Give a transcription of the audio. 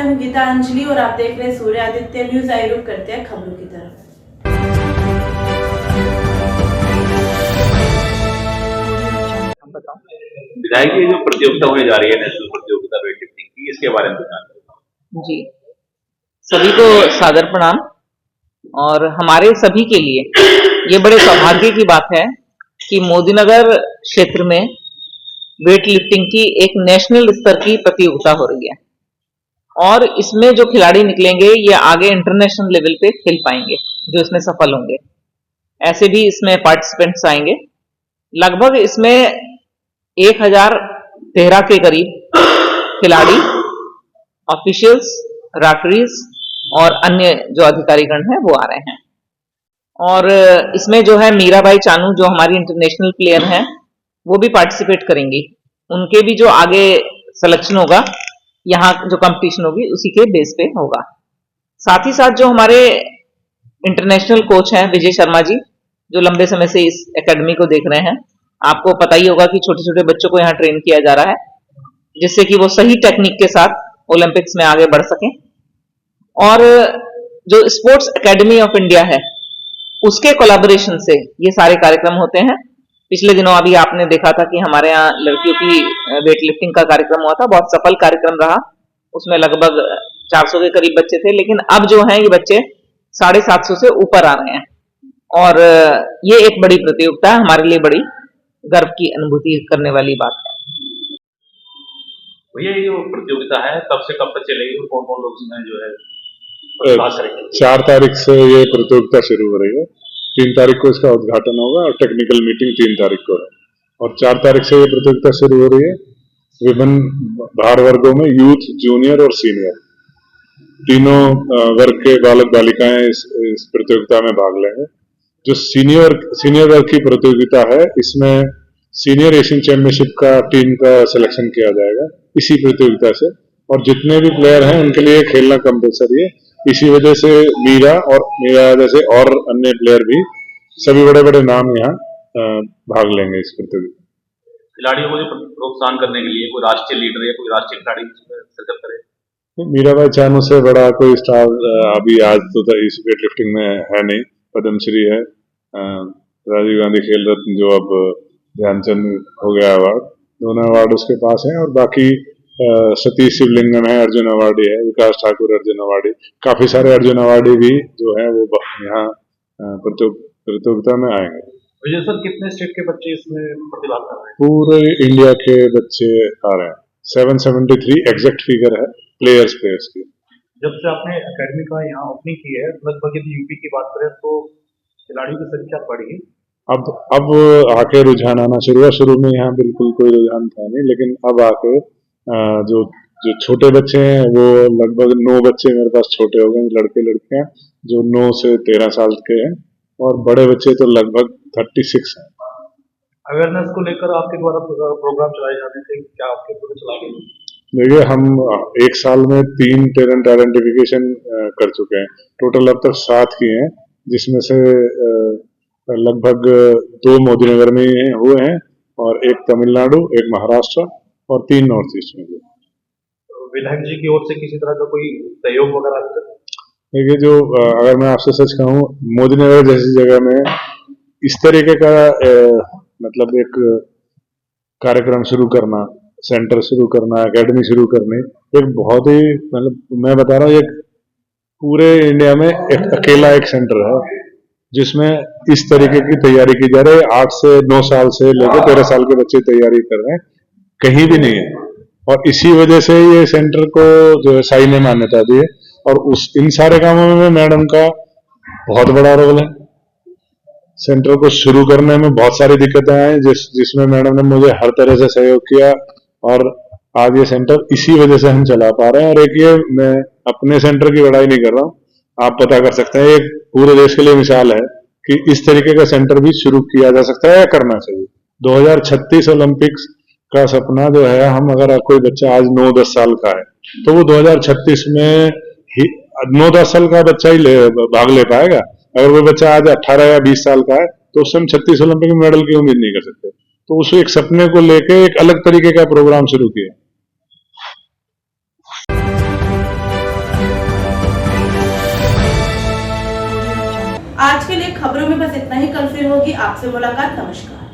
मैं हूं गीतांजलि और आप देख रहे हैं सूर्य आदित्य न्यूज। आई रुख करते हैं खबरों की तरफ। विधायक की जो प्रतियोगिता होने जा रही है नेशनल प्रतियोगिता वेट लिफ्टिंग की, इसके बारे में बताएं। जी, सभी को सादर प्रणाम। और हमारे सभी के लिए ये बड़े सौभाग्य की बात है कि मोदीनगर क्षेत्र में वेट लिफ्टिंग की एक नेशनल स्तर की प्रतियोगिता हो रही है और इसमें जो खिलाड़ी निकलेंगे ये आगे इंटरनेशनल लेवल पे खेल पाएंगे जो इसमें सफल होंगे। ऐसे भी इसमें पार्टिसिपेंट्स आएंगे। लगभग इसमें 1013 के करीब खिलाड़ी, ऑफिशियल्स, रेफरीज और अन्य जो अधिकारीगण हैं वो आ रहे हैं। और इसमें जो है मीराबाई चानू जो हमारी इंटरनेशनल प्लेयर हैं वो भी पार्टिसिपेट करेंगी। उनके भी जो आगे सिलेक्शन होगा, यहाँ जो कंपटीशन होगी उसी के बेस पे होगा। साथ ही साथ जो हमारे इंटरनेशनल कोच हैं विजय शर्मा जी, जो लंबे समय से इस एकेडमी को देख रहे हैं, आपको पता ही होगा कि छोटे छोटे बच्चों को यहाँ ट्रेन किया जा रहा है जिससे कि वो सही टेक्निक के साथ ओलंपिक्स में आगे बढ़ सकें। और जो स्पोर्ट्स एकेडमी ऑफ इंडिया है उसके कोलैबोरेशन से ये सारे कार्यक्रम होते हैं। पिछले दिनों अभी आपने देखा था कि हमारे यहाँ लड़कियों की वेट लिफ्टिंग का कार्यक्रम हुआ था, बहुत सफल कार्यक्रम रहा। उसमें लगभग 400 के करीब बच्चे थे, लेकिन अब जो हैं ये बच्चे 750 से ऊपर आ रहे हैं और ये एक बड़ी प्रतियोगिता है, हमारे लिए बड़ी गर्व की अनुभूति करने वाली बात है। भैया ये जो प्रतियोगिता है कब से कब तक चलेगी और कौन कौन लोग इसमें जो है 4 तारीख से ये प्रतियोगिता शुरू हो रही है। 3 तारीख को इसका उद्घाटन होगा और टेक्निकल मीटिंग 3 तारीख को है और 4 तारीख से ये प्रतियोगिता शुरू हो रही है। विभिन्न भार वर्गों में यूथ, जूनियर और सीनियर तीनों वर्ग के बालक बालिकाएं इस प्रतियोगिता में भाग लेंगे। जो सीनियर वर्ग की प्रतियोगिता है इसमें सीनियर एशियन चैंपियनशिप का टीम का सिलेक्शन किया जाएगा इसी प्रतियोगिता से, और जितने भी प्लेयर हैं उनके लिए खेलना कंपलसरी है। इसी वजह से मीरा जैसे और अन्य प्लेयर भी, सभी बड़े बड़े नाम यहाँ भाग लेंगे इस प्रतियोगिता। खिलाड़ियों को जो प्रोत्साहन करने के लिए कोई राष्ट्रीय लीडर या कोई राष्ट्रीय खिलाड़ी शिरकत करे? मीराबाई चानू से बड़ा कोई स्टार अभी आज तो इस वेट लिफ्टिंग में है नहीं। पद्मश्री है, राजीव गांधी खेल रत्न जो अब ध्यानचंद हो गया अवार्ड, दोनों अवार्ड उसके पास हैं। और बाकी सतीश शिवलिंगम है, अर्जुन अवार्डी है, विकास ठाकुर अर्जुन अवार्डी, काफी सारे अर्जुन अवार्डी भी जो है वो यहाँ प्रतियोगिता में आएंगे। विजय सर, कितने स्टेट के बच्चे इसमें प्रतिभाग कर रहे हैं? पूरे इंडिया के बच्चे आ रहे हैं। 773 एग्जैक्ट फिगर है प्लेयर्स की। जब से आपने एकेडमी का यहाँ ओपनिंग की है, लगभग यदि यूपी की बात करें तो खिलाड़ियों की संख्या बढ़ी। अब आके रुझान आना शुरू हुआ। शुरू में यहाँ बिल्कुल कोई रुझान था नहीं, लेकिन अब आके जो छोटे बच्चे हैं वो लगभग 9 बच्चे मेरे पास छोटे हो गए, लड़के लड़कियां जो 9 से 13 साल के हैं, और बड़े बच्चे तो लगभग 36 हैं। अवेयरनेस को लेकर आपके द्वारा प्रोग्राम चलाए जाने थे, क्या आपके द्वारा चलाए गए? देखिए, हम 1 साल में 3 टैलेंट आइडेंटिफिकेशन कर चुके हैं। टोटल अब तक 7 किए हैं, जिसमें से लगभग 2 मोदीनगर में हुए हैं और 1 तमिलनाडु, 1 महाराष्ट्र और 3 नॉर्थ ईस्ट में। विधायक जी की ओर से किसी तरह का कोई सहयोग वगैरह? देखिए, जो अगर मैं आपसे सच कहूँ, मोदीनगर जैसी जगह में इस तरीके का मतलब एक कार्यक्रम शुरू करना, सेंटर शुरू करना, एकेडमी शुरू करनी, एक बहुत ही, मतलब मैं बता रहा हूँ, एक पूरे इंडिया में एक अकेला एक सेंटर है जिसमें इस तरीके की तैयारी की जा रही है। 8 से 9 साल से लेकर 13 साल के बच्चे तैयारी कर रहे हैं, कहीं भी नहीं है। और इसी वजह से ये सेंटर को जो है साई ने मान्यता दी है। और इन सारे कामों में मैडम का बहुत बड़ा रोल है। सेंटर को शुरू करने में बहुत सारी दिक्कतें आई, जिसमें मैडम ने मुझे हर तरह से सहयोग किया और आज ये सेंटर इसी वजह से हम चला पा रहे हैं। और एक ये, मैं अपने सेंटर की बड़ाई नहीं कर रहा हूँ, आप पता कर सकते हैं, एक पूरे देश के लिए मिसाल है कि इस तरीके का सेंटर भी शुरू किया जा सकता है या करना चाहिए। 2036 ओलंपिक्स का सपना जो है, हम अगर कोई बच्चा आज 9-10 साल का है तो वो 2036 में ही 9-10 साल का बच्चा ही भाग ले पाएगा। अगर वो बच्चा आज 18 या 20 साल का है तो उससे हम 36 ओलंपिक में मेडल की उम्मीद नहीं कर सकते। तो उस एक सपने को लेके एक अलग तरीके का प्रोग्राम शुरू किया। आज के लिए खबरों में बस इतना ही। कल फिर होगी आपसे मुलाकात। नमस्कार।